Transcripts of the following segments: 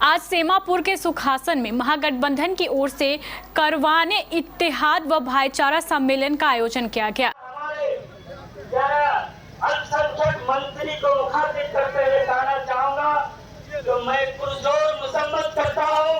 आज सेमापुर के सुखासन में महागठबंधन की ओर से करवाने इत्तेहाद व भाईचारा सम्मेलन का आयोजन किया गया। अल्पसंख्यक मंत्री को मुखातिब करते हुए कहना चाहूंगा तो मैं पुरजोर मसम्मत करता हूं।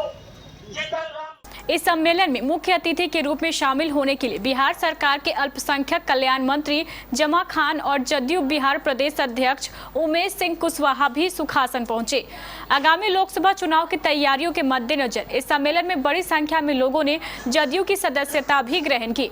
इस सम्मेलन में मुख्य अतिथि के रूप में शामिल होने के लिए बिहार सरकार के अल्पसंख्यक कल्याण मंत्री जमा खान और जदयू बिहार प्रदेश अध्यक्ष उमेश सिंह कुशवाहा भी सुखासन पहुंचे। आगामी लोकसभा चुनाव की तैयारियों के मद्देनजर इस सम्मेलन में बड़ी संख्या में लोगों ने जदयू की सदस्यता भी ग्रहण की।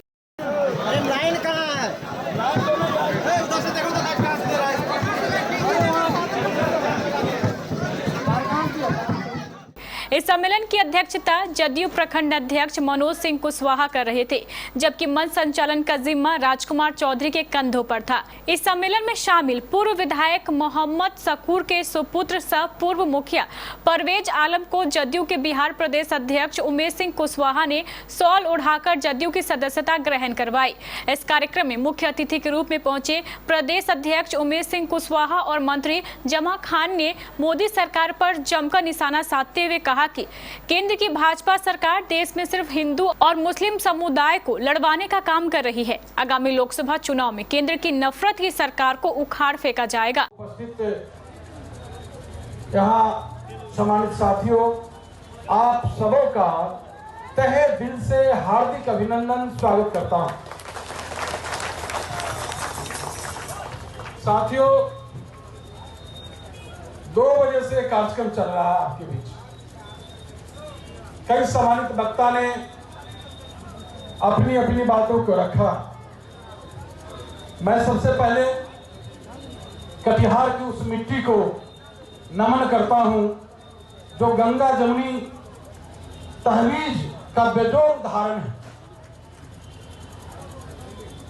इस सम्मेलन की अध्यक्षता जदयू प्रखंड अध्यक्ष मनोज सिंह कुशवाहा कर रहे थे, जबकि मंच संचालन का जिम्मा राजकुमार चौधरी के कंधों पर था। इस सम्मेलन में शामिल पूर्व विधायक मोहम्मद शकूर के सुपुत्र सह पूर्व मुखिया परवेज आलम को जदयू के बिहार प्रदेश अध्यक्ष उमेश सिंह कुशवाहा ने शॉल ओढ़ाकर जदयू की सदस्यता ग्रहण करवाई। इस कार्यक्रम में मुख्य अतिथि के रूप में पहुंचे प्रदेश अध्यक्ष उमेश सिंह कुशवाहा और मंत्री जमा खान ने मोदी सरकार पर जमकर निशाना साधते हुए कहा कि केंद्र की भाजपा सरकार देश में सिर्फ हिंदू और मुस्लिम समुदाय को लड़वाने का काम कर रही है। आगामी लोकसभा चुनाव में केंद्र की नफरत की सरकार को उखाड़ फेंका जाएगा। यहाँ सम्मानित साथियों, आप सबों का तहे दिल से हार्दिक अभिनंदन स्वागत करता हूं। साथियों, 2 बजे से कार्यक्रम चल रहा है आपके बीच। कई सम्मानित वक्ता ने अपनी अपनी बातों को रखा। मैं सबसे पहले कटिहार की उस मिट्टी को नमन करता हूं जो गंगा जमुनी तहवीज का बेजोड़ उदाहरण है।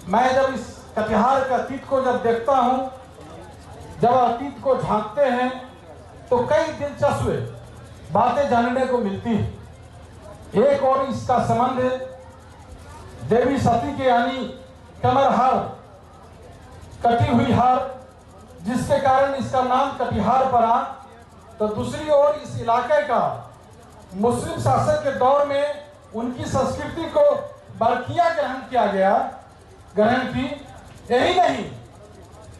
मैं जब इस कटिहार के अतीत को जब देखता हूं, जब अतीत को झांकते हैं तो कई दिलचस्प बातें जानने को मिलती हैं। एक और इसका संबंध देवी सती के यानी कमर हार, कटी हुई हार, जिसके कारण इसका नाम कटिहार पड़ा। तो दूसरी ओर इस इलाके का मुस्लिम शासक के दौर में उनकी संस्कृति को बरकिया ग्रहण की। यही नहीं,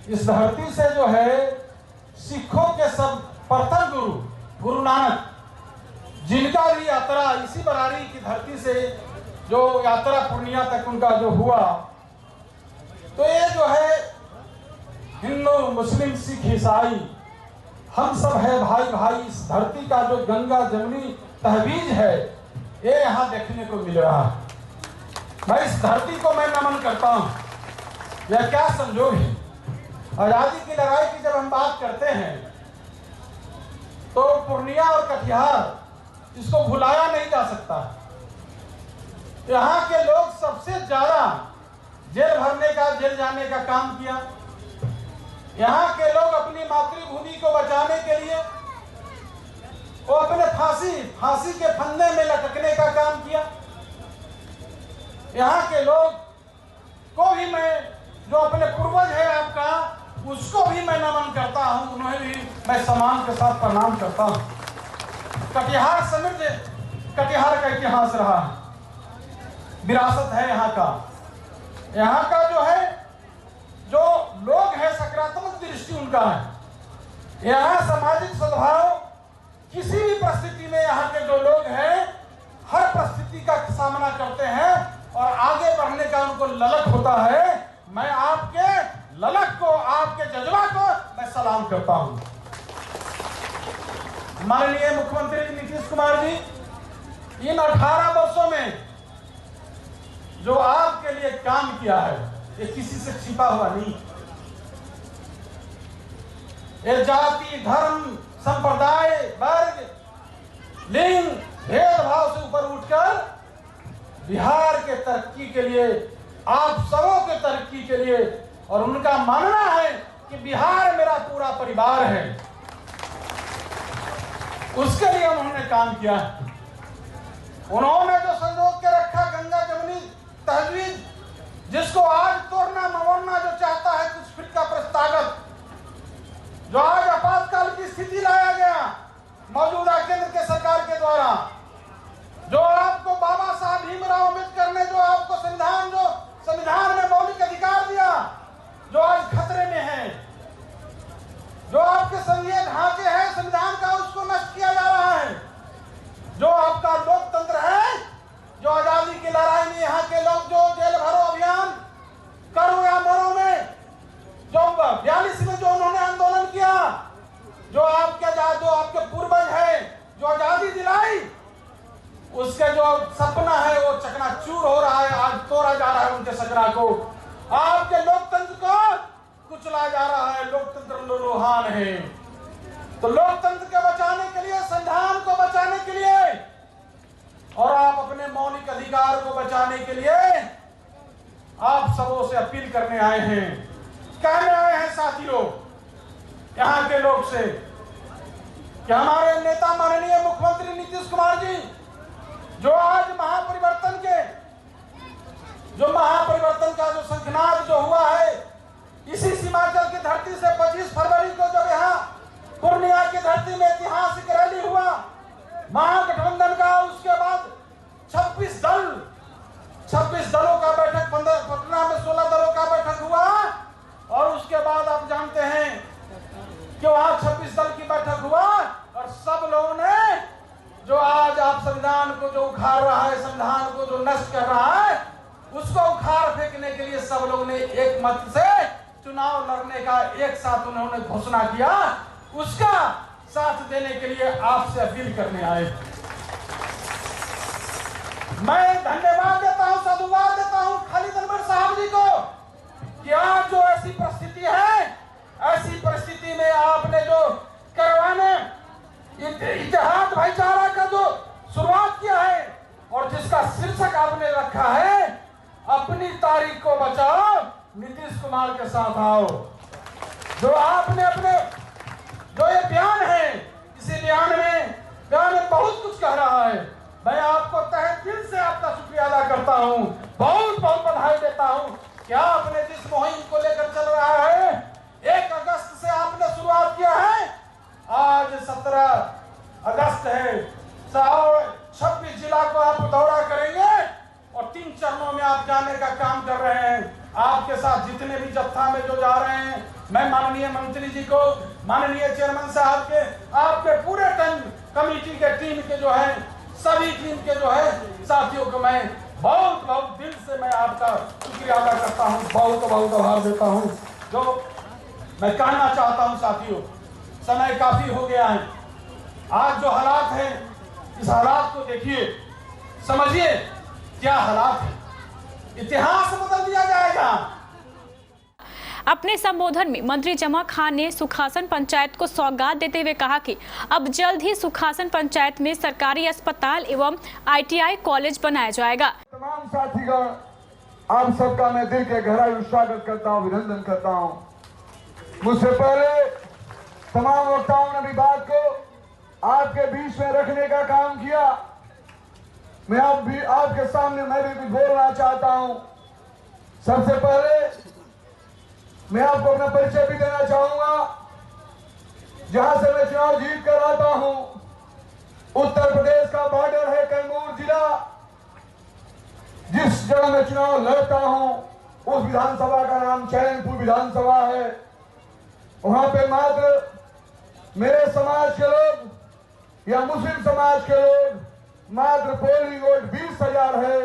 इस धरती से जो है सिखों के सब प्रथम गुरु नानक, जिनका भी यात्रा इसी बरारी की धरती से जो यात्रा पूर्णिया तक उनका जो हुआ, तो ये जो है हिंदू मुस्लिम सिख ईसाई हम सब है भाई भाई। इस धरती का जो गंगा जमुनी तहवीज है ये यहाँ देखने को मिल रहा है। मैं इस धरती को मैं नमन करता हूँ। यह क्या संजोग है। आजादी की लड़ाई की जब हम बात करते हैं तो पूर्णिया और कटिहार इसको भुलाया नहीं जा सकता। यहाँ के लोग सबसे ज्यादा जेल भरने का, जेल जाने का काम किया। यहाँ के लोग अपनी मातृभूमि को बचाने के लिए वो अपने फांसी के फंदे में लटकने का काम किया। यहाँ के लोग को भी मैं, जो अपने पूर्वज है आपका, उसको भी मैं नमन करता हूँ। उन्हें भी मैं सम्मान के साथ प्रणाम करता हूँ। कटिहार समृद्ध, कटिहार का इतिहास रहा है, विरासत है यहाँ का जो है, जो लोग है सकारात्मक दृष्टि उनका है। यहाँ सामाजिक सद्भाव, किसी भी परिस्थिति में यहाँ के जो लोग हैं हर परिस्थिति का सामना करते हैं और आगे बढ़ने का उनको ललक होता है। मैं आपके ललक को, आपके जज्बा को मैं सलाम करता हूँ। माननीय मुख्यमंत्री नीतीश कुमार जी, इन 18 वर्षों में जो आपके लिए काम किया है ये किसी से छिपा हुआ नहीं। ये जाति, धर्म, संप्रदाय, वर्ग, लिंग, भेदभाव से ऊपर उठकर बिहार के तरक्की के लिए, आप सबों के तरक्की के लिए, और उनका मानना है कि बिहार मेरा पूरा परिवार है, उसके लिए उन्होंने काम किया। उन्होंने जो संजोग के रखा गंगा जमुनी तहवीज, जिसको आज तोड़ना मरोड़ना जो चाहता है कुछ फिरका प्रस्तावक, जो आज आपातकाल की स्थिति लाया गया मौजूदा केंद्र के उसके जो सपना है वो चकनाचूर हो रहा है, आज तोड़ा जा रहा है उनके सपना को। आपके लोकतंत्र को कुचला जा रहा है, लोकतंत्र लोहान है। तो लोकतंत्र के बचाने के लिए, संविधान को बचाने के लिए और आप अपने मौलिक अधिकार को बचाने के लिए आप सबों से अपील करने आए हैं, कहने आए हैं साथियों यहाँ के लोग से कि हमारे नेता माननीय मुख्यमंत्री नीतीश कुमार जी जो आज महापरिवर्तन का जो शंखनाद जो हुआ है, इसी सीमांचल की धरती से 25 फरवरी को जब यहाँ पूर्णिया की धरती में ऐतिहासिक रैली हुआ महागठबंधन का, उसके बाद 26 दलों का बैठक, पटना में 16 दलों का बैठक हुआ और उसके बाद आप जानते हैं कि वहां 26 दल की बैठक हुआ और सब लोगों ने जो आज आप संविधान को जो उखाड़ रहा है, संविधान को जो नष्ट कर रहा है, उसको उखाड़ फेंकने के लिए सब लोगों ने एक मत से चुनाव लड़ने का एक साथ उन्होंने घोषणा किया। उसका साथ देने के लिए आपसे अपील करने आए। मैं धन्यवाद देता हूं, साधुवाद देता हूं खालिद अनवर साहब जी को कि आज जो ऐसी परिस्थिति है, ऐसी परिस्थिति में आपने जो करवाने इत्तेहाद भाईचारा का जो शुरुआत किया है और जिसका शीर्षक आपने रखा है अपनी तारीख को बचाओ, नीतीश कुमार के साथ आओ, जो आपने अपने जो ये बयान है, इसी बयान में बहुत कुछ कह रहा है। मैं आपको तहे दिल से आपका शुक्रिया अदा करता हूं, बहुत बहुत बधाई देता हूं कि आपने जिस मुहिम को लेकर चल रहा है, 1 अगस्त से आपने शुरुआत किया है, आज 17 अगस्त है, 26 जिला को आप दौरा करेंगे और 3 चरणों में आप जाने का काम कर रहे हैं। आपके साथ जितने भी जत्था में जो जा रहे हैं, मैं माननीय मंत्री जी को, माननीय चेयरमैन साहब के, आपके पूरे कमेटी के टीम के जो है, सभी टीम के जो है साथियों को मैं बहुत बहुत दिल से मैं आपका शुक्रिया अदा करता हूं, बहुत बहुत आभार देता हूं। जो मैं कहना चाहता हूं साथियों, समय काफी हो गया है। आज जो हालात हैं, इस हालात को देखिए, समझिए क्या हालात है, इतिहास बदल दिया जाएगा। अपने संबोधन में मंत्री जमा खान ने सुखासन पंचायत को सौगात देते हुए कहा कि अब जल्द ही सुखासन पंचायत में सरकारी अस्पताल एवं ITI कॉलेज बनाया जाएगा। तमाम साथीगण, आप सबका मैं दिल के गहराई स्वागत करता हूं, अभिनंदन करता हूं। मुझसे पहले तमाम वक्ताओं ने भी बात को आपके बीच में रखने का काम किया। मैं अब भी आपके सामने मैं भी कुछ बोलना चाहता हूं। सबसे पहले मैं आपको अपना परिचय भी देना चाहूंगा। जहां से मैं चुनाव जीत कर आता हूं, उत्तर प्रदेश का बॉर्डर है कैमूर जिला। जिस जगह मैं चुनाव लड़ता हूं, उस विधानसभा का नाम चैनपुर विधानसभा है। वहां पे मात्र मेरे समाज के लोग या मुस्लिम समाज के लोग मात्र पोलिंग वोट 20,000 है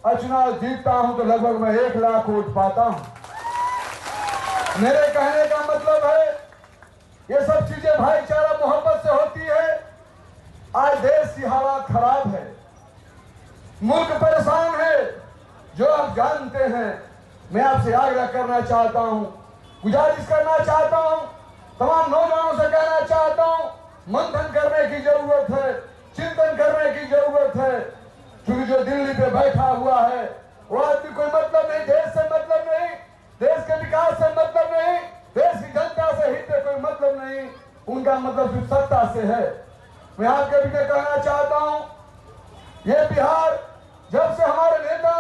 और चुनाव जीतता हूं तो लगभग मैं 1 लाख वोट पाता हूं। मेरे कहने का मतलब है ये सब चीजें भाईचारा मोहब्बत से होती है। आज देश की हालात खराब है, मुल्क परेशान है, जो आप जानते हैं। मैं आपसे आग्रह करना चाहता हूं, गुजारिश करना चाहता हूं, तमाम नौजवानों से कहना चाहता हूं, मंथन करने की जरूरत है, चिंतन करने की जरूरत है। क्योंकि जो दिल्ली पे बैठा हुआ है वो आदमी कोई मतलब नहीं, देश से मतलब नहीं, देश के विकास से मतलब नहीं, देश की जनता से हित से कोई मतलब नहीं, उनका मतलब सिर्फ सत्ता से है। मैं आपके भी कहना चाहता हूं, ये बिहार जब से हमारे नेता,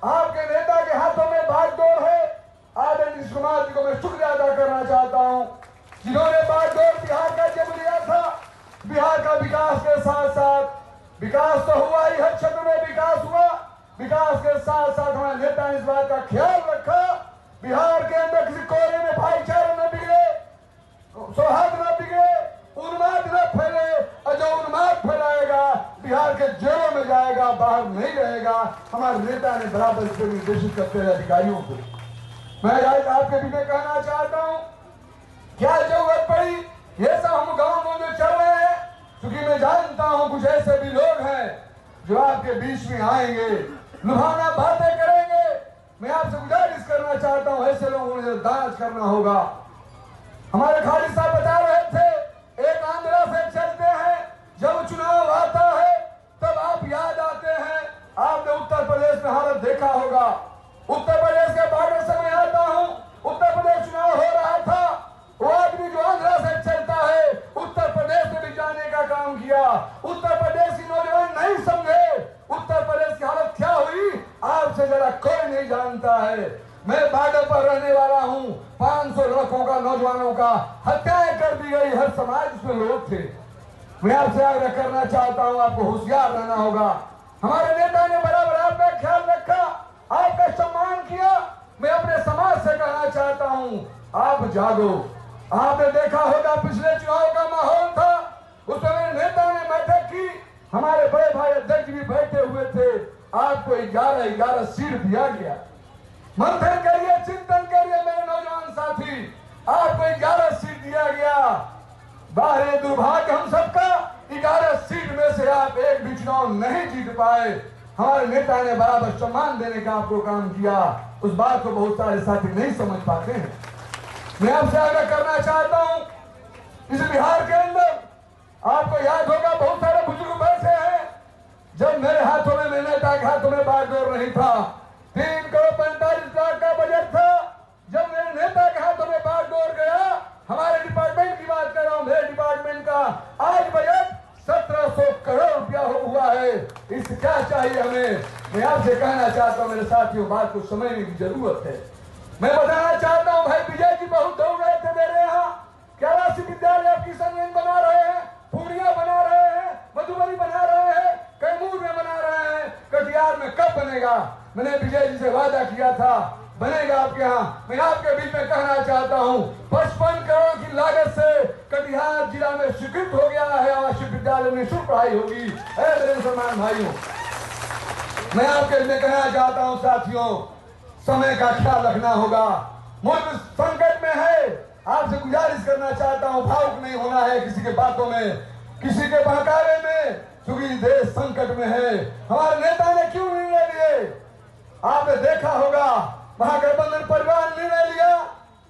आपके नेता के हाथों में बागडोर है, आदरणीय नीतीश कुमार जी को मैं शुक्रिया अदा करना चाहता हूं, जिन्होंने बागडोर बिहार का जब लिया था। बिहार का विकास के साथ साथ विकास तो हुआ ही, हर क्षेत्र में विकास हुआ। विकास के साथ साथ हमारे नेता ने इस बात का ख्याल रखा, बिहार के अंदर किसी कोने में भाईचारा न बिगड़े, सौहार्द न बिगड़े, उन्माद न फैले, और जो उन्माद फैलाएगा बिहार के जेलों में जाएगा, बाहर नहीं रहेगा। हमारे नेता ने बराबर इसको निर्देशित करते हैं अधिकारियों को। मैं आज आपके भी कहना चाहता हूं, क्या जरूरत पड़ी, ये सब हम गाँव में जो चल रहे हैं, क्योंकि मैं जानता हूं कुछ ऐसे भी लोग हैं जो आपके बीच में आएंगे, लुभावना बातें करेंगे। मैं आपसे गुजारिश करना चाहता हूं, ऐसे लोगों को दांच करना होगा। हमारे खाली साहब बता रहे थे, एक आंध्रा से चलते हैं, जब चुनाव आता है तब आप याद आते हैं। आपने उत्तर प्रदेश में हालत देखा होगा। उत्तर प्रदेश के बॉर्डर से मैं आता हूं, उत्तर प्रदेश चुनाव हो रहा था, वो आदमी जो आंध्रा से चलता है उत्तर प्रदेश में भी जाने का काम किया। उत्तर प्रदेश की नौजवान नहीं समझे उत्तर प्रदेश की हालत क्या हुई, आपसे जरा कोई नहीं जानता है। मैं बॉर्डर पर रहने वाला हूं, 500 लड़कों का, नौजवानों का हत्याएं कर दी गई, हर समाज में लोग थे। मैं आपसे आग्रह करना चाहता हूं, आपको होशियार रहना होगा। हमारे नेता ने बराबर आपका ख्याल रखा, आपका सम्मान किया। मैं अपने समाज से कहना चाहता हूं, आप जागो। आपने देखा होगा पिछले चुनाव का माहौल था, उसमें मेरे नेता ने बैठक की, हमारे बड़े भाई अध्यक्ष भी बैठे हुए थे। आपको 11 सीट दिया गया। मंथन करिए, चिंतन करिए मेरे नौजवान साथी, आपको 11 सीट दिया गया। बाहरी दुर्भाग्य हम सबका, 11 सीट में से आप एक भी चुनाव नहीं जीत पाए। हमारे नेता ने बराबर सम्मान देने का आपको काम किया, उस बात को बहुत सारे साथी नहीं समझ पाते हैं। मैं आपसे आग्रह करना चाहता हूं, इस बिहार के अंदर आपको याद होगा बहुत सारे बुजुर्ग बैठे हैं। जब मेरे हाथों में, मेरे नेता के हाथों में बागडोर नहीं था, 3 करोड़ 45 लाख का बजट था। जब मेरे नेता के हाथों में बागडोर गया, हमारे डिपार्टमेंट की बात कर रहा हूं, मेरे डिपार्टमेंट का आज बजट 1700 करोड़ रुपया हुआ है। इससे क्या चाहिए हमें? मैं आपसे कहना चाहता हूं मेरे साथियों, बात को समझने की जरूरत है। मैं बताना चाहता हूं, भाई विजय जी बहुत दौड़ रहे थे मेरे यहाँ, क्या राशि विद्यालय किशनगंज बना रहे हैं, पूर्णिया बना रहे हैं, मधुबनी बना रहे हैं, कैमूर में बना रहे हैं, कटिहार में कब बनेगा? मैंने विजय जी से वादा किया था बनेगा आपके यहाँ। मैं आपके बीच में कहना चाहता हूँ, 55 करोड़ की लागत से कटिहार जिला में स्वीकृत हो गया है, आवासीय विद्यालय में निःशुल्क पढ़ाई होगी। मेरे मुसलमान भाइयों, मैं आपके लिए कहना चाहता हूँ साथियों, समय का ख्याल रखना होगा। मुल्क संकट में है, आपसे गुजारिश करना चाहता हूँ, भावुक नहीं होना है किसी के बातों में, किसी के बहकावे में, क्योंकि देश संकट में है। हमारे नेता ने क्यों निर्णय लिए? आपने देखा होगा, महागठबंधन परिवार ने निर्णय लिया।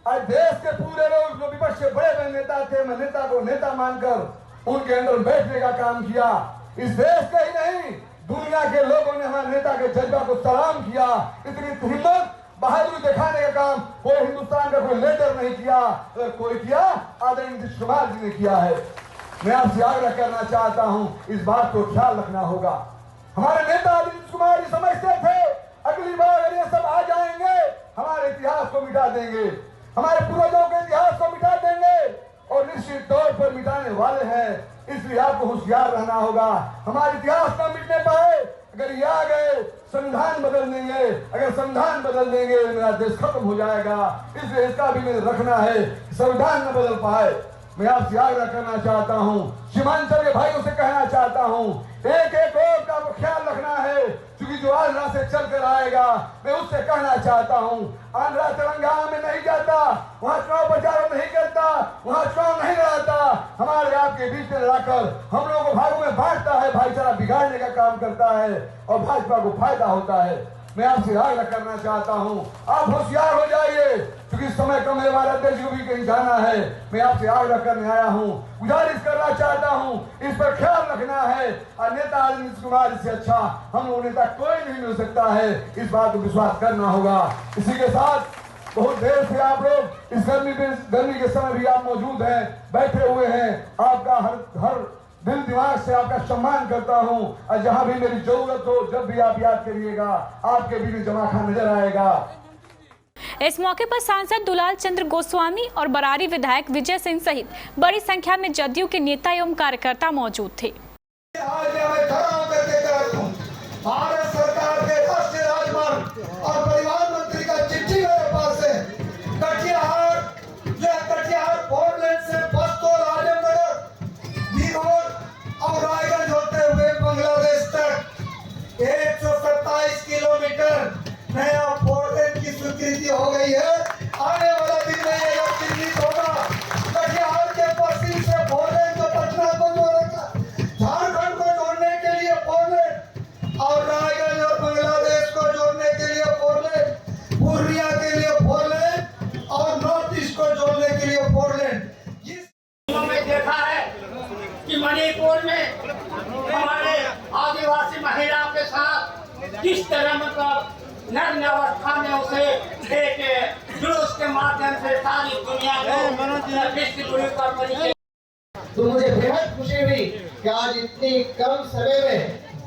आज देश के पूरे लोग जो विपक्ष के बड़े बड़े नेता थे, मैं नेता को नेता मानकर उनके अंदर बैठने का काम किया। इस देश के ही नहीं, दुनिया के लोगों ने हमारे नेता के जज्बा को सलाम किया। इतनी हिम्मत, बहादुरी दिखाने का काम कोई हिंदुस्तान का कोई लीडर नहीं किया। अगर कोई किया, आदरणीय नीतीश कुमार जी ने किया है। मैं आपसे आग्रह करना चाहता हूं, इस बात को ख्याल रखना होगा। हमारे नेता नीतीश कुमार जी समझते थे अगली बार अगर ये सब आ जाएंगे, हमारे इतिहास को मिटा देंगे, हमारे पूर्वजों के इतिहास को मिटा देंगे, और निश्चित तौर पर मिटाने वाले हैं। इसलिए आपको होशियार रहना होगा। हमारे इतिहास न मिटने पाए, अगर ये आ गए संविधान बदल देंगे, अगर संविधान बदल देंगे मेरा देश खत्म हो जाएगा। इसलिए इसका भी मुझे रखना है, संविधान न बदल पाए। मैं आपसे आग्रह करना चाहता हूं, सीमांचल के भाइयों से कहना चाहता हूं, एक एक वोट का ख्याल रखना है, क्योंकि जो आंध्रा से चलकर आएगा, मैं उससे कहना चाहता हूं, आंध्रा तेलंगाना में नहीं जाता, वहां चुनाव प्रचार नहीं करता, वहां चुनाव नहीं लड़ाता, हमारे आपके बीच में लड़ाकर हम लोगों को भागों में बांटता है, भाईचारा बिगाड़ने का काम करता है और भाजपा को फायदा होता है। मैं आपसे आग्रह करना चाहता हूं, आप होशियार हो जाइए, क्योंकि समय कम है, हमारे अध्यक्ष को भी कहीं जाना है। मैं आपसे आग्रह करने आया हूं, गुजारिश करना चाहता हूं, इस पर ख्याल रखना है। और नेता नीतीश कुमार से अच्छा हम लोग नेता कोई नहीं मिल सकता है, इस बात को विश्वास करना होगा। इसी के साथ बहुत देर से आप लोग इस गर्मी के समय भी आप मौजूद हैं, बैठे हुए हैं। आपका हर दिल दिमाग से आपका सम्मान करता हूं, और जहां भी मेरी जरूरत हो जब भी आप याद करिएगा, आपके भी जमा खान नजर आएगा। इस मौके पर सांसद दुलाल चंद्र गोस्वामी और बरारी विधायक विजय सिंह सहित बड़ी संख्या में जदयू के नेता एवं कार्यकर्ता मौजूद थे। भारत सरकार के राष्ट्रीय राजमार्ग और परिवहन मंत्री का चिट्ठी मेरे पास है। कटिहार फोर लेन से बस्तौर, आजमगढ़, बीरोड और रायगंज होते हुए बांग्लादेश तक 127 किलोमीटर नया फोर लेन की स्वीकृति हो गई है। आने वाला दिन में ये चिन्हित होगा। कटिहार के पश्चिम से फोर लेन को पटना को जोड़ेगा, झारखंड को नग्न अवस्था में उसे एक जुलूस के माध्यम से सारी दुनिया को विश्व गुरु का परिचय। तो मुझे बेहद खुशी हुई कि आज इतनी कम समय में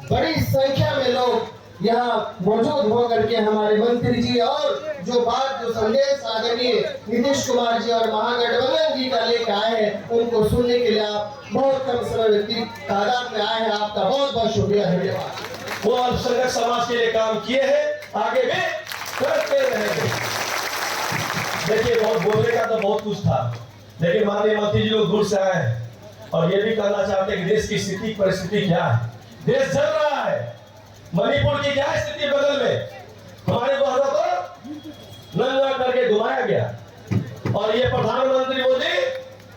बड़ी संख्या में लोग यहाँ मौजूद होकर के हमारे मंत्री जी और जो बात जो संदेश आदरणीय नीतीश कुमार जी और महागठबंधन जी का लेकर आए हैं उनको सुनने के लिए आप बहुत कम समय व्यक्ति तादाद में आए हैं। आपका बहुत बहुत शुक्रिया, धन्यवाद। वो अल्पसंख्यक समाज के लिए काम किए हैं, आगे भी करते रहेंगे। देखिए बहुत बोलने का तो बहुत कुछ था, लेकिन माननीय मंत्री जी लोग दूर से आए हैं और ये भी कहना चाहते हैं कि देश की स्थिति परिस्थिति क्या है। देश चल रहा है, मणिपुर की क्या स्थिति बगल में, हमारे बहनों को नंगा करके घुमाया गया और ये प्रधानमंत्री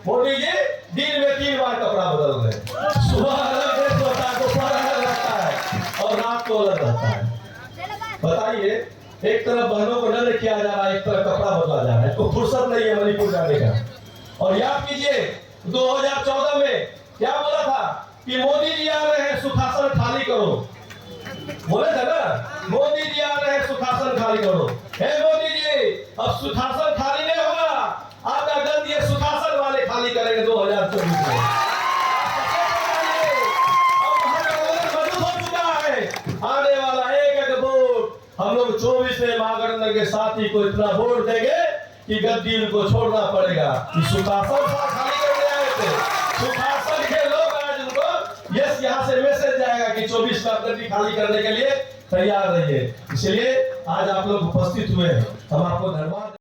मोदी जी दिन में 3 बार कपड़ा बदल रहे, सुबह अलग ड्रेस होता है, दोपहर अलग रहता है और रात को अलग रहता है। बताइए, एक तरफ बहनों को नंगा किया जा रहा है, एक तरफ कपड़ा बदला जा रहा है, इसको फुर्सत नहीं है मणिपुर जाने का। और याद कीजिए 2014 में क्या बोला था कि मोदी जी आ रहे हैं, सुखासन खाली करो, बोले थे ना, मोदी जी आ रहे हैं, सुखासन खाली करो। हे मोदी जी, अब सुखासन खाली नहीं होगा, आपका गद्दी ये सुखासन वाले खाली करेंगे 2024 में। मजबूत हो चुका है, आने वाला एक वोट हम लोग 24 में महागठबंधन के साथी को इतना वोट देंगे कि गद्दी उनको छोड़ना पड़ेगा। सुखासन खाली करने आए थे, सुखासन के लोग आज उनको यस यहाँ से मैसेज जाएगा कि 24 का गद्दी खाली करने के लिए तैयार रहिए। इसलिए आज आप लोग उपस्थित हुए हैं, हम आपको धन्यवाद